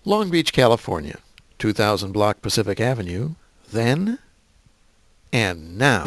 Long Beach, California, 2000 block Pacific Avenue, then and now.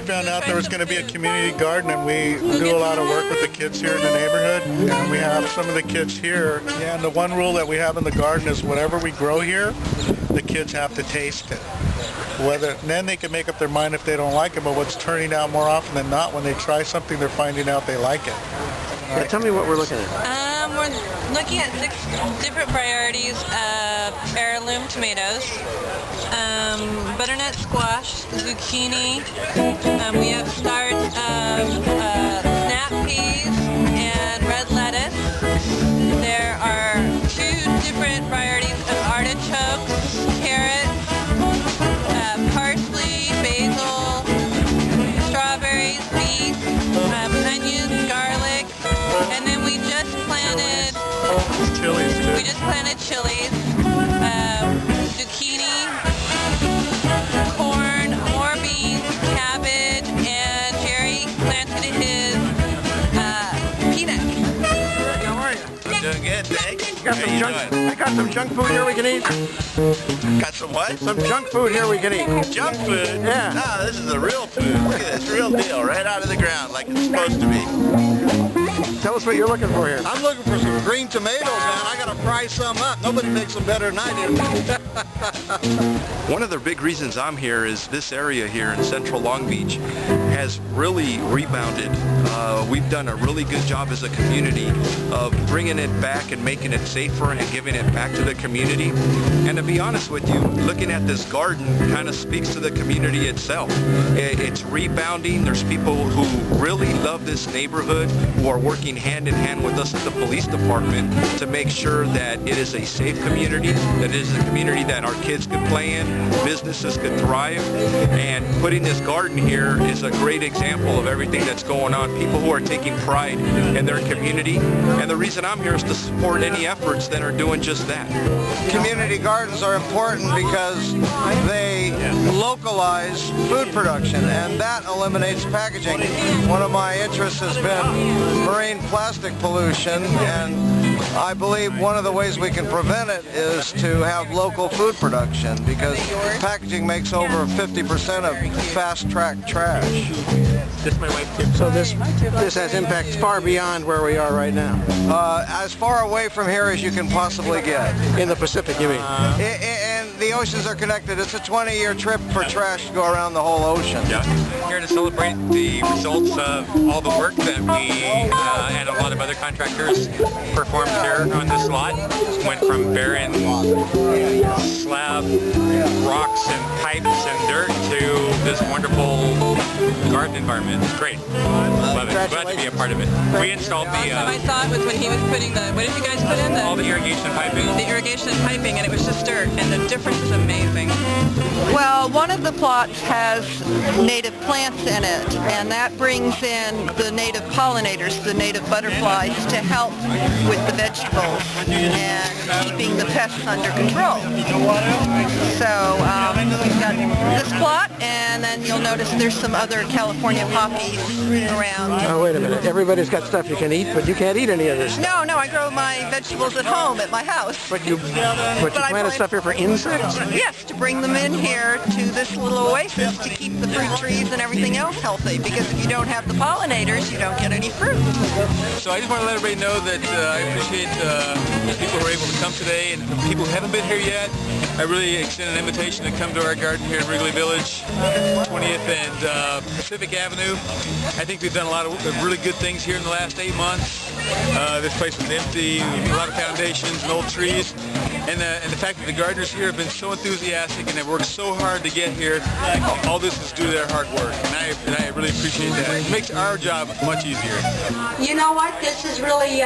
Found out there was going to be a community garden, and we do a lot of work with the kids here in the neighborhood, and we have some of the kids here. Yeah, and the one rule that we have in the garden is whatever we grow here, the kids have to taste it. Then they can make up their mind if they don't like it, but what's turning out more often than not, when they try something, they're finding out they like it. Yeah, tell me what we're looking at. We're looking at 6 different varieties of heirloom tomatoes, butternut squash, zucchini. We have starts of snap peas and red lettuce. There are 2 different varieties of artichokes, carrots, parsley, basil, strawberries, beets, onions, garlic, and then we just planted chilies too. We just planted chilies, zucchini, corn, more beans, cabbage, and Jerry planted his peanuts. How are you? I'm doing good, thanks. I got some junk food here we can eat. Got some what? Some junk food here we can eat. Junk food? Yeah. No, this is the real food. Look at this, real deal, right out of the ground, like it's supposed to be. Tell us what you're looking for here. I'm looking for some green tomatoes, man. I gotta fry some up. Nobody makes them better than I do. One of the big reasons I'm here is this area here in central Long Beach has really rebounded. We've done a really good job as a community of bringing it back and making it safer and giving it back to the community. And to be honest with you, looking at this garden kind of speaks to the community itself. It's rebounding. There's people who really love this neighborhood, who are working hand in hand with us at the police department to make sure that it is a safe community, that it is a community that our kids could play in, businesses could thrive, and putting this garden here is a great example of everything that's going on. People who are taking pride in their community, and the reason I'm here is to support any efforts that are doing just that. Community gardens are important because they localize food production, and that eliminates packaging. One of my interests has been marine plastic pollution, and I believe one of the ways we can prevent it is to have local food production, because packaging makes over 50% of fast-track trash. So this has impacts far beyond where we are right now. As far away from here as you can possibly get. In the Pacific, you mean? And the oceans are connected. It's a 20-year trip for trash to go around the whole ocean. Yeah. Here to celebrate the results of all the work that we and a lot of other contractors performed here on this lot. Went from barren slab, rocks and pipes and dirt to this wonderful garden environment. It's great. Love it. Glad to be a part of it. We installed the... I saw it was when he was putting the... What did you guys put in? all the irrigation piping. The irrigation piping, and it was just dirt, and the difference is amazing. Well, one of the plots has native plants in it, and that brings in the native pollinators, the native butterflies, to help with the vegetables and keeping the pests under control. So we've got this plot, and then you'll notice there's some other California poppies around. Oh, wait a minute. Everybody's got stuff you can eat, but you can't eat any of this stuff. No, I grow my vegetables at home at my house. But you planted stuff here for insects? Yes, to bring them in here to this little oasis to keep the fruit trees and everything else healthy, because if you don't have the pollinators, you don't get any fruit. So I just want to let everybody know that I appreciate the people who are able to come today, and for people who haven't been here yet, I really extend an invitation to come to our garden here in Wrigley Village, 20th and Pacific Avenue. I think we've done a lot of really good things here in the last 8 months. This place was empty, a lot of foundations and old trees, and the fact that the gardeners here have been so enthusiastic and have worked so hard to get here, all this is due to their hard work, and I really appreciate that. It makes our job much easier. You know what, this is really,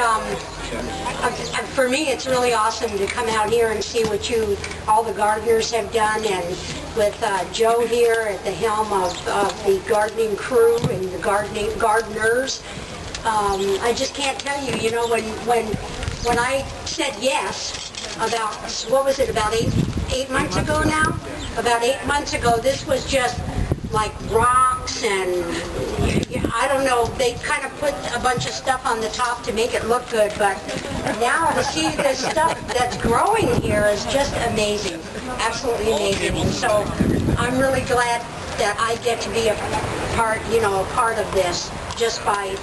for me it's really awesome to come out here and see what all the gardeners have done, and with Joe here at the helm of the gardening crew and the gardeners. I just can't tell you, you know, when I said yes about, what was it, about eight months ago now? About 8 months ago, this was just like rocks and, I don't know, they kind of put a bunch of stuff on the top to make it look good, but now to see this stuff that's growing here is just amazing, absolutely amazing. And so I'm really glad that I get to be a part of this, just by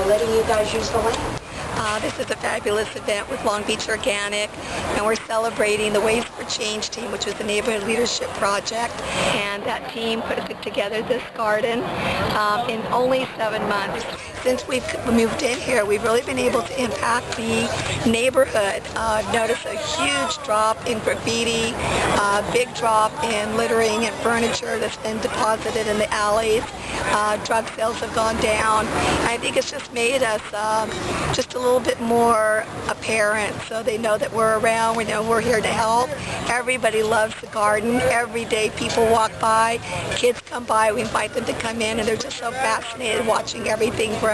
letting you guys use the land. This is a fabulous event with Long Beach Organic, and we're celebrating the Ways for Change team, which was the neighborhood leadership project, and that team put together this garden in only 7 months. Since we've moved in here, we've really been able to impact the neighborhood. Notice a huge drop in graffiti, big drop in littering and furniture that's been deposited in the alleys. Drug sales have gone down. I think it's just made us just a little bit more apparent, so they know that we're around, we know we're here to help. Everybody loves the garden. Every day people walk by, kids come by, we invite them to come in, and they're just so fascinated watching everything grow.